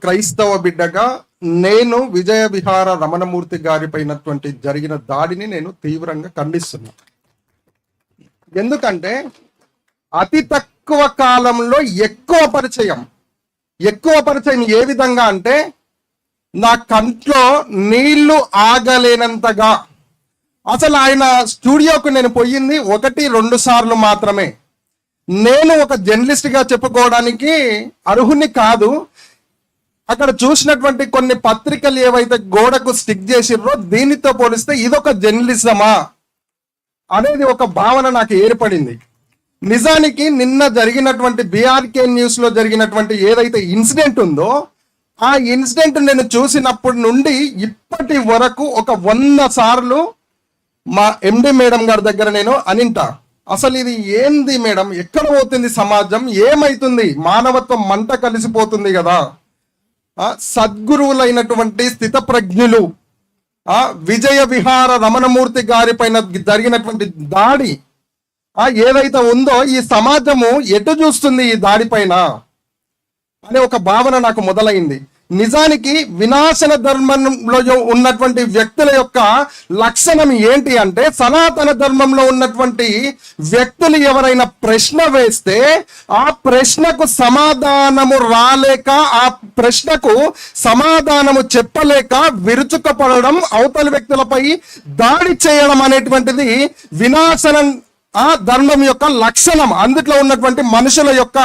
క్రైస్తవ బిడ్డగా నేను విజయ విహార రమణమూర్తి గారిపైనటువంటి జరిగిన దాడిని నేను తీవ్రంగా ఖండిస్తున్నా. ఎందుకంటే అతి తక్కువ కాలంలో ఎక్కువ పరిచయం ఏ విధంగా అంటే నా కంట్లో నీళ్లు ఆగలేనంతగా. అసలు ఆయన స్టూడియోకు నేను పోయింది 1-2 సార్లు మాత్రమే. నేను ఒక జర్నలిస్ట్గా చెప్పుకోవడానికి అర్హుని కాదు. అక్కడ చూసినటువంటి కొన్ని పత్రికలు ఏవైతే గోడకు స్టిక్ చేసిర్రో దీనితో పోలిస్తే ఇదొక జర్నలిజమా అనేది ఒక భావన నాకు ఏర్పడింది. నిజానికి నిన్న జరిగినటువంటి బీఆర్కే న్యూస్ లో జరిగినటువంటి ఏదైతే ఇన్సిడెంట్ ఉందో ఆ ఇన్సిడెంట్ నేను చూసినప్పటి నుండి ఇప్పటి వరకు ఒక 100 సార్లు మా ఎండి మేడం గారి దగ్గర నేను అనింటా, అసలు ఇది ఏంది మేడం, ఎక్కడ పోతుంది సమాజం, ఏమైతుంది, మానవత్వం మంట కలిసిపోతుంది కదా. సద్గురువులైనటువంటి స్థితప్రజ్ఞులు విజయ విహార రమణమూర్తి గారి పైన జరిగినటువంటి దాడి ఏదైతే ఉందో ఈ సమాజము ఎటు చూస్తుంది ఈ దాడి పైన అనే ఒక భావన నాకు మొదలైంది. నిజానికి వినాశన ధర్మంలో ఉన్నటువంటి వ్యక్తుల యొక్క లక్షణం ఏంటి అంటే, సనాతన ధర్మంలో ఉన్నటువంటి వ్యక్తులు ఎవరైనా ప్రశ్న వేస్తే ఆ ప్రశ్నకు సమాధానము రాలేక, ఆ ప్రశ్నకు సమాధానము చెప్పలేక విరుచుకుపడడం, అవతలి వ్యక్తులపై దాడి చేయడం అనేటువంటిది వినాశనం ధర్మం యొక్క లక్షణం, అందుట్లో ఉన్నటువంటి మనుషుల యొక్క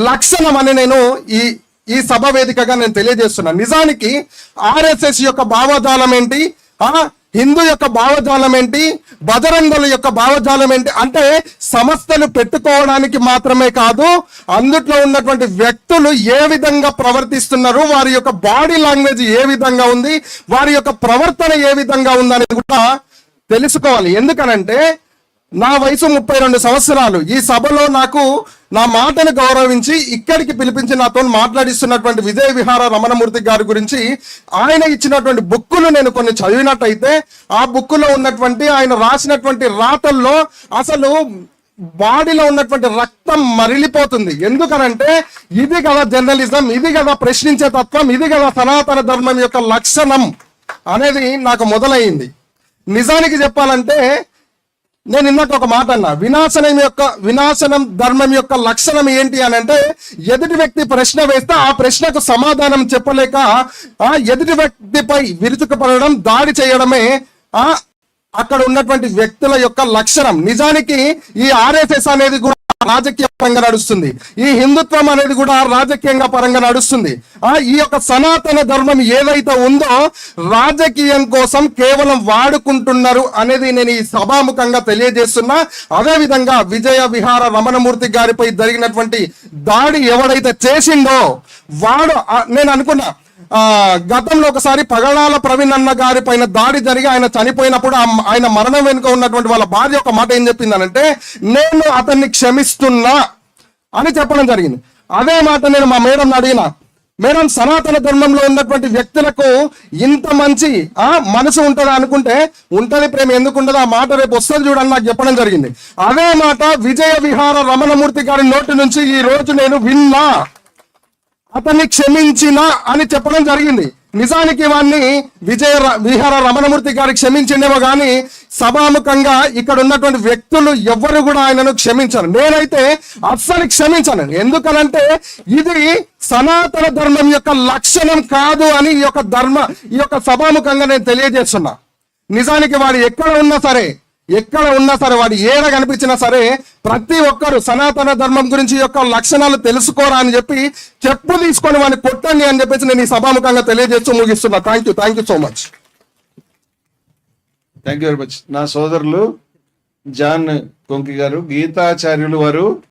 లక్షణం అని నేను ఈ సభ వేదికగా నేను తెలియజేస్తున్నాను. నిజానికి ఆర్ఎస్ఎస్ యొక్క భావజాలం ఏంటి, హిందూ యొక్క భావజాలం ఏంటి, బజరంగుల యొక్క భావజాలం ఏంటి అంటే సంస్థలు పెట్టుకోవడానికి మాత్రమే కాదు, అందుట్లో ఉన్నటువంటి వ్యక్తులు ఏ విధంగా ప్రవర్తిస్తున్నారు, వారి యొక్క బాడీ లాంగ్వేజ్ ఏ విధంగా ఉంది, వారి యొక్క ప్రవర్తన ఏ విధంగా ఉందనేది కూడా తెలుసుకోవాలి. ఎందుకనంటే నా వయసు 32 సంవత్సరాలు. ఈ సభలో నాకు నా మాటను గౌరవించి ఇక్కడికి పిలిపించి నాతో మాట్లాడిస్తున్నటువంటి విజయ విహార రమణమూర్తి గారి గురించి ఆయన ఇచ్చినటువంటి బుక్కులు నేను కొన్ని చదివినట్టయితే ఆ బుక్కులో ఉన్నటువంటి ఆయన రాసినటువంటి రాతల్లో అసలు బాడీలో ఉన్నటువంటి రక్తం మరిలిపోతుంది. ఎందుకనంటే ఇది కదా జర్నలిజం, ఇది కదా ప్రశ్నించే తత్వం, ఇది కదా సనాతన ధర్మం యొక్క లక్షణం అనేది నాకు మొదలైంది. నిజానికి చెప్పాలంటే నేను ఇందాక ఒక మాట అన్నా, వినాశనం ధర్మం యొక్క లక్షణం ఏంటి అని అంటే, ఎదుటి వ్యక్తి ప్రశ్న వేస్తే ఆ ప్రశ్నకు సమాధానం చెప్పలేక ఎదుటి వ్యక్తిపై విరుచుకుపడడం, దాడి చేయడమే అక్కడ ఉన్నటువంటి వ్యక్తుల యొక్క లక్షణం. నిజానికి ఈ ఆర్ఎస్ఎస్ అనేది కూడా రాజకీయ పరంగా నడుస్తుంది, ఈ హిందుత్వం అనేది కూడా రాజకీయంగా పరంగా నడుస్తుంది. ఈ యొక్క సనాతన ధర్మం ఏదైతే ఉందో రాజకీయం కోసం కేవలం వాడుకుంటున్నారు అనేది నేను ఈ సభాముఖంగా తెలియజేస్తున్నా. అదే విధంగా విజయ విహార రమణమూర్తి గారిపై జరిగినటువంటి దాడి ఎవడైతే చేసిండో వాడు, నేను అనుకున్నా గతంలో ఒకసారి పగడాల ప్రవీణ్ అన్న గారి పైన దాడి జరిగి ఆయన చనిపోయినప్పుడు ఆయన మరణం వెనుక ఉన్నటువంటి వాళ్ళ భార్య ఒక మాట ఏం చెప్పిందనంటే, నేను అతన్ని క్షమిస్తున్నా అని చెప్పడం జరిగింది. అదే మాట నేను మా మేడం అడిగిన, మేడం సనాతన ధర్మంలో ఉన్నటువంటి వ్యక్తులకు ఇంత మంచి మనసు ఉంటుందా అనుకుంటే, ఉంటది ప్రేమ ఎందుకు ఉండదు, ఆ మాట రేపు వస్తుంది చూడని నాకు చెప్పడం జరిగింది. అదే మాట విజయ విహార రమణమూర్తి గారి నోటి నుంచి ఈ రోజు నేను విన్నా, అతన్ని క్షమించిన అని చెప్పడం జరిగింది. నిజానికి వాడిని విజయ విహార రమణమూర్తి గారికి క్షమించిండేమో కానీ సభాముఖంగా ఇక్కడ ఉన్నటువంటి వ్యక్తులు ఎవ్వరు కూడా ఆయనను క్షమించరు. నేనైతే అస్సలు క్షమించను. ఎందుకనంటే ఇది సనాతన ధర్మం యొక్క లక్షణం కాదు అని ఈ యొక్క సభాముఖంగా నేను తెలియజేస్తున్నా. నిజానికి వాడు ఎక్కడ ఉన్నా సరే వాడు ఏడ కనిపించినా సరే ప్రతి ఒక్కరు సనాతన ధర్మం గురించి యొక్క లక్షణాలు తెలుసుకోరా అని చెప్పి చెప్పు తీసుకొని వాడిని కొట్టండి అని చెప్పేసి నేను ఈ సభాముఖంగా తెలియజేస్తూ ముగిస్తున్నా. Thank you so much. Thank you very much. నా సోదరులు జాన్ కొంకి గారు, గీతాచార్యులు వారు